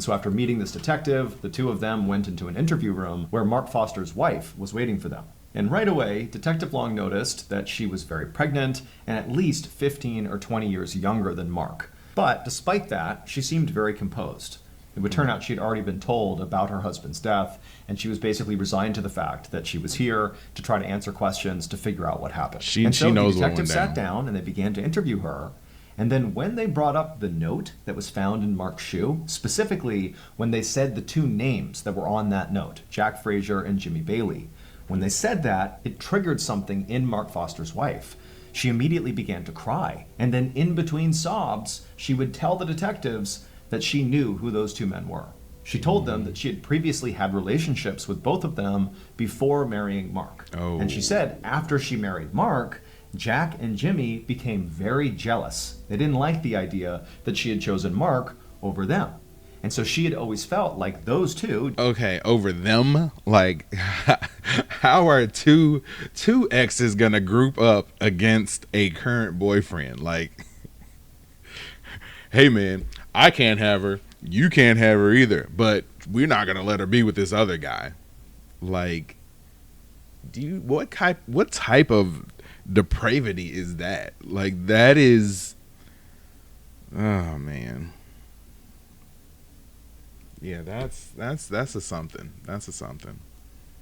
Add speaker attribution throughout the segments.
Speaker 1: So after meeting this detective, the two of them went into an interview room where Mark Foster's wife was waiting for them. And right away, Detective Long noticed that she was very pregnant and at least 15 or 20 years younger than Mark. But despite that, she seemed very composed. It would turn out she had already been told about her husband's death, and she was basically resigned to the fact that she was here to try to answer questions to figure out what happened.
Speaker 2: She
Speaker 1: and so
Speaker 2: knows
Speaker 1: the
Speaker 2: what
Speaker 1: detective
Speaker 2: went down.
Speaker 1: sat down and they began to interview her. And then when they brought up the note that was found in Mark's shoe, specifically when they said the two names that were on that note, Jack Frazier and Jimmy Bailey, when they said that, it triggered something in Mark Foster's wife. She immediately began to cry, and then in between sobs, she would tell the detectives that she knew who those two men were. She told them that she had previously had relationships with both of them before marrying Mark.
Speaker 2: Oh.
Speaker 1: And she said after she married Mark, Jack and Jimmy became very jealous. They didn't like the idea that she had chosen Mark over them. And so she had always felt like those two...
Speaker 2: Okay, over them? Like, how are two exes gonna group up against a current boyfriend? Like, hey man, I can't have her, you can't have her either, but we're not gonna let her be with this other guy. Like, what type of depravity is that? Like, that is... Oh man. Yeah, that's a something. That's a something.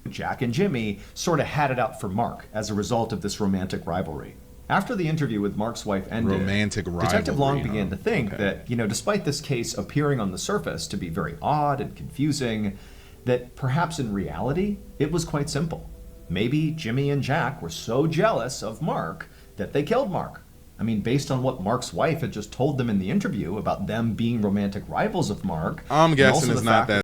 Speaker 1: Jack and Jimmy sort of had it out for Mark as a result of this romantic rivalry. After the interview with Mark's wife ended,
Speaker 2: Romantic
Speaker 1: Detective Long
Speaker 2: rivalry,
Speaker 1: began to think
Speaker 2: okay.
Speaker 1: that, despite this case appearing on the surface to be very odd and confusing, that perhaps in reality, it was quite simple. Maybe Jimmy and Jack were so jealous of Mark that they killed Mark. I mean, based on what Mark's wife had just told them in the interview about them being romantic rivals of Mark.
Speaker 2: I'm
Speaker 1: and
Speaker 2: guessing
Speaker 1: also
Speaker 2: it's
Speaker 1: the
Speaker 2: not
Speaker 1: fact
Speaker 2: that